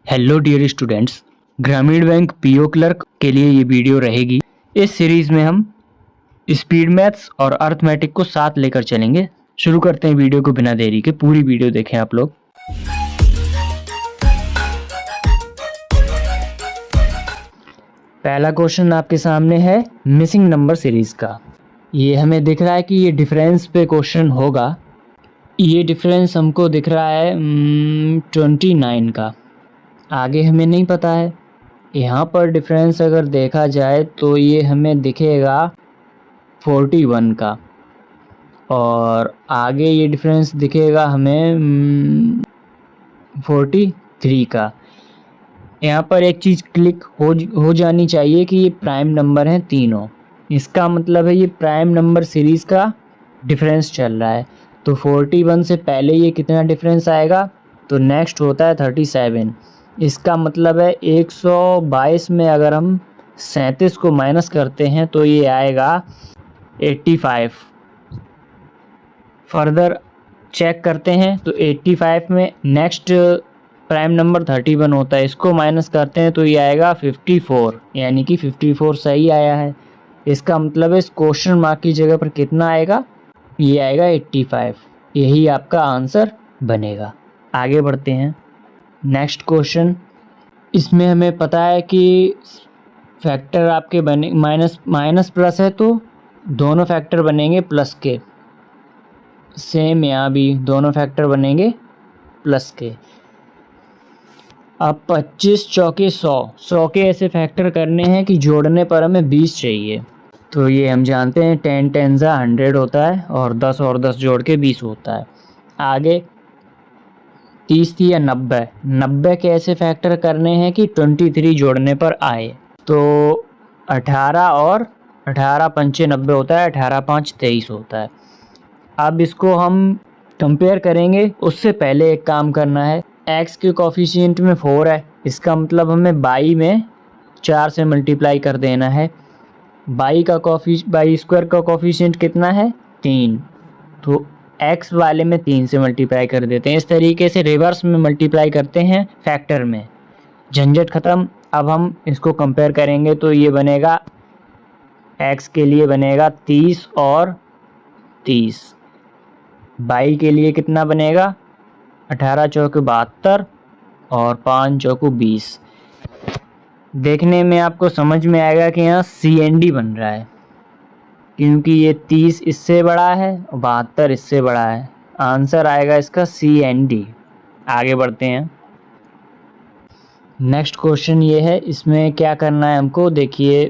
Hello dear students, ग्रामीण bank PO clerk के लिए ये वीडियो रहेगी। इस सीरीज में हम स्पीड मैथ्स और अर्थमेटिक को साथ लेकर चलेंगे। शुरू करते हैं वीडियो को बिना देरी के। पूरी वीडियो देखें आप लोग। पहला क्वेश्चन आपके सामने है मिसिंग नंबर सीरीज का। ये हमें दिख रहा है कि ये डिफरेंस पे क्वेश्चन होगा। ये डिफरेंस हमको दिख रहा है 29 का। आगे हमें नहीं पता है। यहाँ पर डिफरेंस अगर देखा जाए तो ये हमें दिखेगा 41 का, और आगे ये डिफरेंस दिखेगा हमें 43 का। यहाँ पर एक चीज़ क्लिक हो जानी चाहिए कि ये प्राइम नंबर हैं तीनों। इसका मतलब है ये प्राइम नंबर सीरीज़ का डिफरेंस चल रहा है। तो 41 से पहले ये कितना डिफरेंस आएगा, तो नेक्स्ट होता है 37। इसका मतलब है 122 में अगर हम 37 को माइनस करते हैं तो ये आएगा 85। फर्दर चेक करते हैं तो 85 में नेक्स्ट प्राइम नंबर 31 होता है, इसको माइनस करते हैं तो ये आएगा 54, यानी कि 54 सही आया है। इसका मतलब है इस क्वेश्चन मार्क की जगह पर कितना आएगा, ये आएगा 85। यही आपका आंसर बनेगा। आगे बढ़ते हैं। नेक्स्ट क्वेश्चन, इसमें हमें पता है कि फैक्टर आपके बने माइनस प्लस है तो दोनों फैक्टर बनेंगे प्लस के। सेम यहाँ भी दोनों फैक्टर बनेंगे प्लस के। अब 25 चौके 100 के ऐसे फैक्टर करने हैं कि जोड़ने पर हमें 20 चाहिए। तो ये हम जानते हैं 10 10 100 होता है, और 10 और 10 जोड़ के 20 होता है। आगे 30 थी या 90 के ऐसे फैक्टर करने हैं कि 23 जोड़ने पर आए। तो 18 और 18 पंचे 90 होता है, 18 5 23 होता है। अब इसको हम कंपेयर करेंगे। उससे पहले एक काम करना है। x के कोफिशिएंट में 4 है, इसका मतलब हमें y में 4 से मल्टीप्लाई कर देना है। y स्क्वायर का कोफिशिएंट कितना है, 3, तो x वाले में 3 से मल्टीप्लाई कर देते हैं। इस तरीके से रिवर्स में मल्टीप्लाई करते हैं फैक्टर में। झंझट ख़त्म। अब हम इसको कंपेयर करेंगे तो ये बनेगा, x के लिए बनेगा 30 और 30। y के लिए कितना बनेगा, 18 चौके 72 और 5 चौके 20। देखने में आपको समझ में आएगा कि यहाँ CND बन रहा है, क्योंकि ये 30 इससे बड़ा है और 72 इससे बड़ा है। आंसर आएगा इसका CND। आगे बढ़ते हैं। नेक्स्ट क्वेश्चन ये है, इसमें क्या करना है हमको। देखिए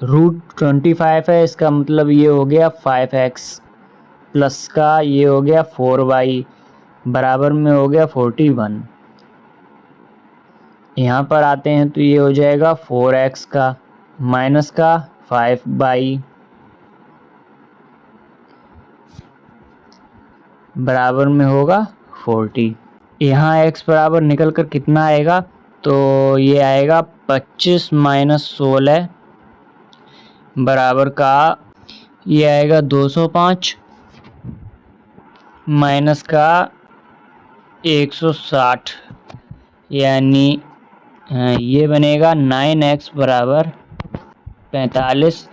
√25 है, इसका मतलब ये हो गया 5x, प्लस का ये हो गया 4y, बराबर में हो गया 41। यहाँ पर आते हैं तो ये हो जाएगा 4x का, माइनस का 5y, बराबर में होगा 40। यहाँ x बराबर निकल कर कितना आएगा, तो ये आएगा 25 माइनस 16, बराबर का ये आएगा 205, माइनस का 160, यानी ये बनेगा 9x बराबर 45,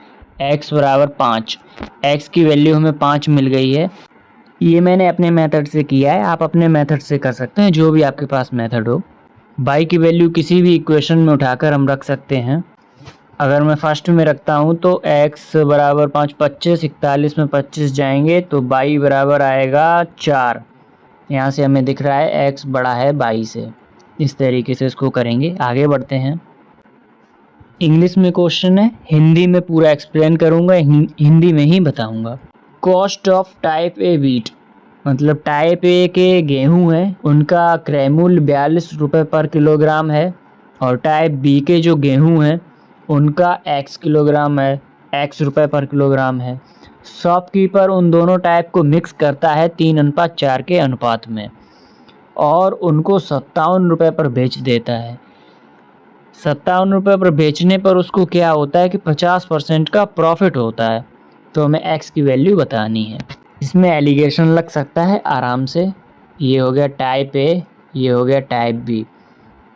x बराबर 5। x की वैल्यू हमें 5 मिल गई है। ये मैंने अपने मेथड से किया है, आप अपने मेथड से कर सकते हैं, जो भी आपके पास मेथड हो। y की वैल्यू किसी भी इक्वेशन में उठाकर हम रख सकते हैं। अगर मैं फर्स्ट में रखता हूँ तो x बराबर 5, 25, 41 में 25 जाएंगे तो y बराबर आएगा 4। यहाँ से हमें दिख रहा है x बड़ा है y से। इस तरीके से इसको करेंगे। आगे बढ़ते हैं। इंग्लिश में क्वेश्चन है, हिंदी में पूरा एक्सप्लेन करूँगा, हिंदी में ही बताऊँगा। Cost of type A wheat, मतलब टाइप ए के गेहूँ हैं उनका क्रय मूल्य 42 रुपये पर किलोग्राम है, और टाइप बी के जो गेहूँ हैं उनका x किलोग्राम है, x रुपये पर किलोग्राम है। शॉपकीपर उन दोनों टाइप को मिक्स करता है 3:4 के अनुपात में, और उनको 57 रुपये पर बेच देता है। 57 रुपये पर बेचने पर उसको क्या होता है कि 50% का प्रॉफिट होता है। तो हमें x की वैल्यू बतानी है। इसमें एलिगेशन लग सकता है आराम से। ये हो गया टाइप ए, ये हो गया टाइप बी।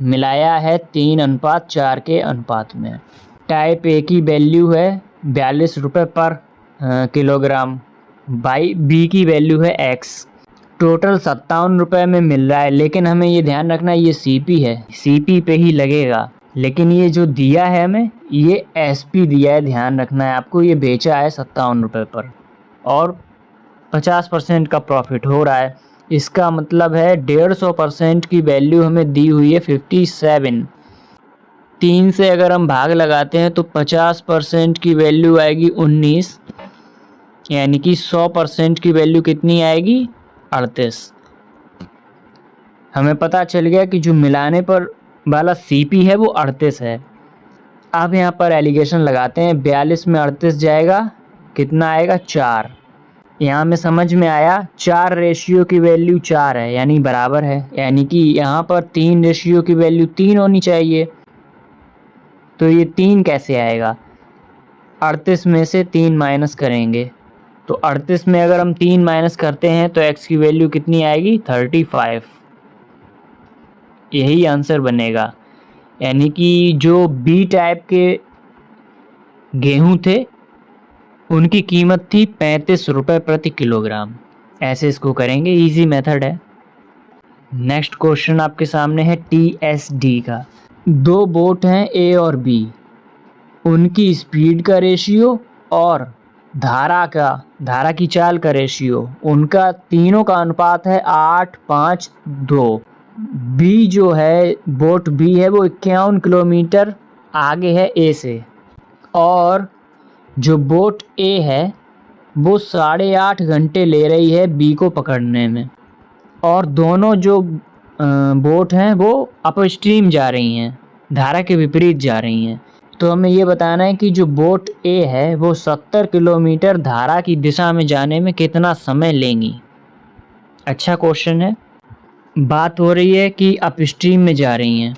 मिलाया है 3:4 के अनुपात में। टाइप ए की वैल्यू है 42 रुपये पर किलोग्राम, बी की वैल्यू है x। टोटल 57 रुपये में मिल रहा है, लेकिन हमें ये ध्यान रखना है ये CP है, CP पे ही लगेगा। लेकिन ये जो दिया है हमें ये SP दिया है, ध्यान रखना है आपको। ये बेचा है 57 रुपये पर और 50% का प्रॉफिट हो रहा है। इसका मतलब है 150% की वैल्यू हमें दी हुई है 57। 3 से अगर हम भाग लगाते हैं तो 50% की वैल्यू आएगी 19, यानी कि 100% की वैल्यू कितनी आएगी 38। हमें पता चल गया कि जो मिलाने पर वाला CP है वो 38 है। अब यहाँ पर एलिगेशन लगाते हैं, 42 में 38 जाएगा, कितना आएगा 4। यहाँ में समझ में आया 4 रेशियो की वैल्यू 4 है यानी बराबर है, यानी कि यहाँ पर 3 रेशियो की वैल्यू 3 होनी चाहिए। तो ये 3 कैसे आएगा, 38 में से 3 माइनस करेंगे तो 38 में अगर हम 3 माइनस करते हैं तो x की वैल्यू कितनी आएगी 35। यही आंसर बनेगा, यानी कि जो बी टाइप के गेहूं थे उनकी कीमत थी 35 रुपये प्रति किलोग्राम। ऐसे इसको करेंगे, इजी मेथड है। नेक्स्ट क्वेश्चन आपके सामने है TSD का। 2 बोट हैं A और B, उनकी स्पीड का रेशियो और धारा की चाल का रेशियो, उनका तीनों का अनुपात है 8:5:2। बी जो है बोट बी है वो 51 किलोमीटर आगे है ए से, और जो बोट ए है वो 8.5 घंटे ले रही है बी को पकड़ने में, और दोनों जो बोट हैं वो अपस्ट्रीम जा रही हैं, धारा के विपरीत जा रही हैं। तो हमें ये बताना है कि जो बोट ए है वो 70 किलोमीटर धारा की दिशा में जाने में कितना समय लेंगी। अच्छा क्वेश्चन है। बात हो रही है कि अपस्ट्रीम में जा रही हैं।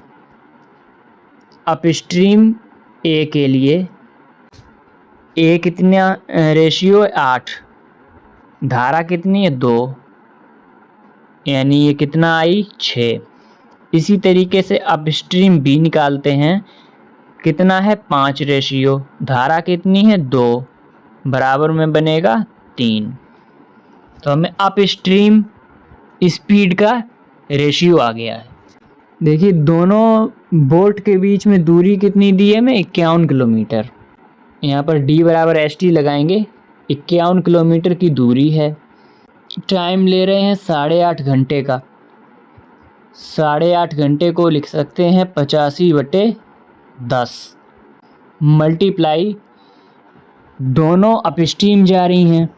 अपस्ट्रीम ए के लिए ए कितना रेशियो है 8, धारा कितनी है 2, यानी ये कितना आई 6। इसी तरीके से अपस्ट्रीम बी निकालते हैं, कितना है 5 रेशियो, धारा कितनी है 2, बराबर में बनेगा 3। तो हमें अपस्ट्रीम स्पीड का रेशियो आ गया है। देखिए दोनों बोट के बीच में दूरी कितनी दी है हमें 51 किलोमीटर। यहाँ पर D बराबर ST लगाएंगे, 51 किलोमीटर की दूरी है। टाइम ले रहे हैं 8.5 घंटे का। 8.5 घंटे को लिख सकते हैं 85/10 मल्टीप्लाई, दोनों अपस्ट्रीम जा रही हैं।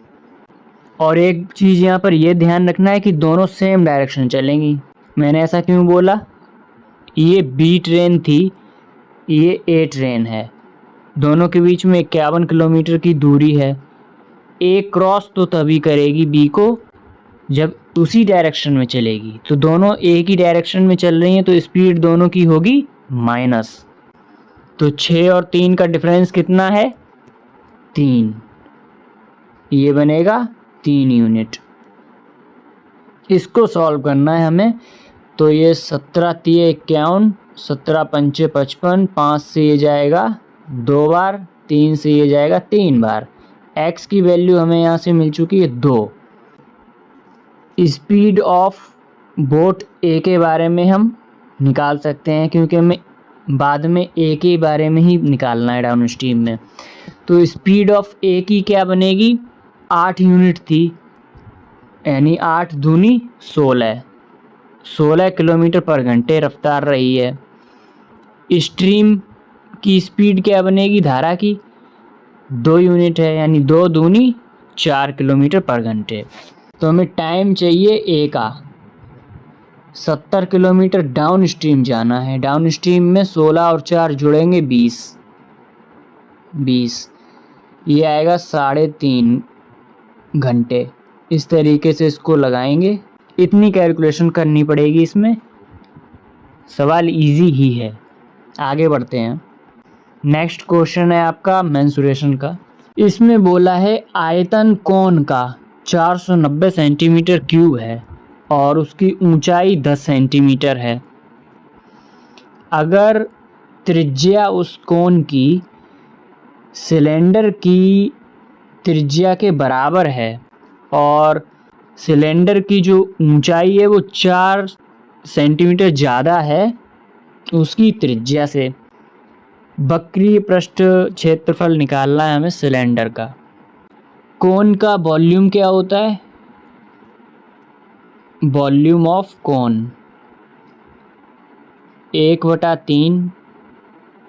और एक चीज़ यहाँ पर यह ध्यान रखना है कि दोनों सेम डायरेक्शन चलेंगी। मैंने ऐसा क्यों बोला, ये B ट्रेन थी, ये A ट्रेन है, दोनों के बीच में 51 किलोमीटर की दूरी है। A क्रॉस तो तभी करेगी B को जब उसी डायरेक्शन में चलेगी, तो दोनों एक ही डायरेक्शन में चल रही हैं तो स्पीड दोनों की होगी माइनस। तो 6 और 3 का डिफरेंस कितना है 3, ये बनेगा 3 यूनिट। इसको सॉल्व करना है हमें, तो ये 17×3 51, 17×5 55, 5 से ये जाएगा 2 बार, 3 से ये जाएगा 3 बार। x की वैल्यू हमें यहाँ से मिल चुकी है 2। स्पीड ऑफ बोट ए के बारे में हम निकाल सकते हैं, क्योंकि हमें बाद में ए के बारे में ही निकालना है डाउन स्ट्रीम में। तो स्पीड ऑफ ए की क्या बनेगी 8 यूनिट थी, यानी 8 दूनी 16 किलोमीटर पर घंटे रफ्तार रही है। स्ट्रीम की स्पीड क्या बनेगी धारा की 2 यूनिट है, यानी 2 दूनी 4 किलोमीटर पर घंटे। तो हमें टाइम चाहिए ए का, 70 किलोमीटर डाउन स्ट्रीम जाना है। डाउन स्ट्रीम में 16 और 4 जुड़ेंगे 20, ये आएगा 3.5 घंटे। इस तरीके से इसको लगाएंगे, इतनी कैलकुलेशन करनी पड़ेगी इसमें। सवाल इजी ही है। आगे बढ़ते हैं। नेक्स्ट क्वेश्चन है आपका मेंसुरेशन का। इसमें बोला है आयतन कोण का 490 सेंटीमीटर क्यूब है और उसकी ऊंचाई 10 सेंटीमीटर है। अगर त्रिज्या उस कोण की सिलेंडर की त्रिज्या के बराबर है और सिलेंडर की जो ऊंचाई है वो 4 सेंटीमीटर ज़्यादा है उसकी त्रिज्या से, वक्रीय पृष्ठ क्षेत्रफल निकालना है हमें सिलेंडर का। कोन का वॉल्यूम क्या होता है? Volume of cone 1/3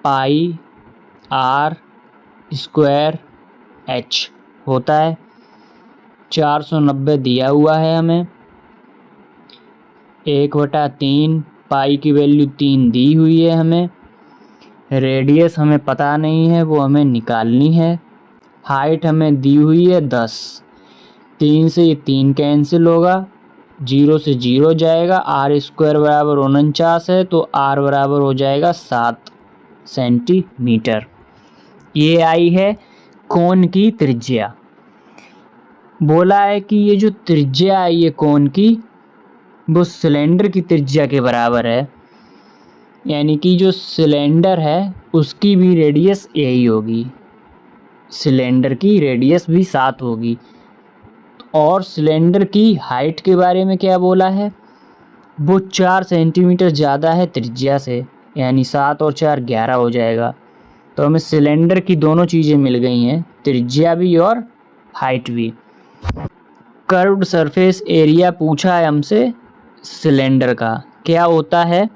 pi r square h होता है। 490 दिया हुआ है हमें, 1/3 पाई की वैल्यू 3 दी हुई है हमें, रेडियस हमें पता नहीं है वो हमें निकालनी है, हाइट हमें दी हुई है 10, 3 से ये 3 कैंसिल होगा, 0 से 0 जाएगा, आर स्क्वायर बराबर 49 है तो आर बराबर हो जाएगा 7 सेंटीमीटर। ये आई है कोन की त्रिज्या। बोला है कि ये जो त्रिज्या है ये कोन की वो सिलेंडर की त्रिज्या के बराबर है, यानी कि जो सिलेंडर है उसकी भी रेडियस यही होगी, सिलेंडर की रेडियस भी 7 होगी। और सिलेंडर की हाइट के बारे में क्या बोला है? वो 4 सेंटीमीटर ज़्यादा है त्रिज्या से, यानी 7 और 4 11 हो जाएगा। तो हमें सिलेंडर की दोनों चीज़ें मिल गई हैं, त्रिज्या भी और हाइट भी। कर्व्ड सरफेस एरिया पूछा है हमसे सिलेंडर का, क्या होता है?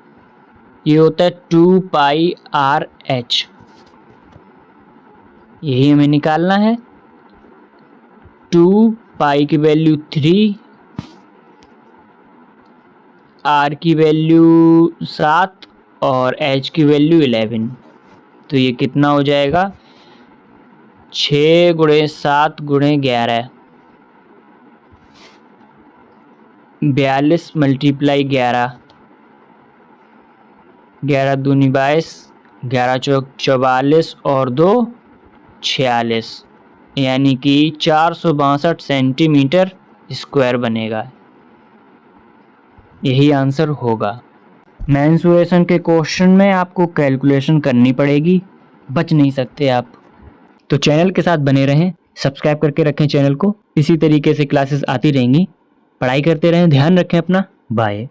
ये होता है 2 पाई आर एच, यही हमें निकालना है। 2 पाई की वैल्यू 3, आर की वैल्यू 7 और एच की वैल्यू 11, तो ये कितना हो जाएगा? 6 × 7 × 11, 42 × 11, 11 दूनी 22, 11 चौक 44 और 2 46, यानी कि 462 सेंटीमीटर स्क्वायर बनेगा। यही आंसर होगा। मेंसुरेशन के क्वेश्चन में आपको कैलकुलेशन करनी पड़ेगी, बच नहीं सकते आप। तो चैनल के साथ बने रहें, सब्सक्राइब करके रखें चैनल को, इसी तरीके से क्लासेस आती रहेंगी। पढ़ाई करते रहें, ध्यान रखें अपना, बाय।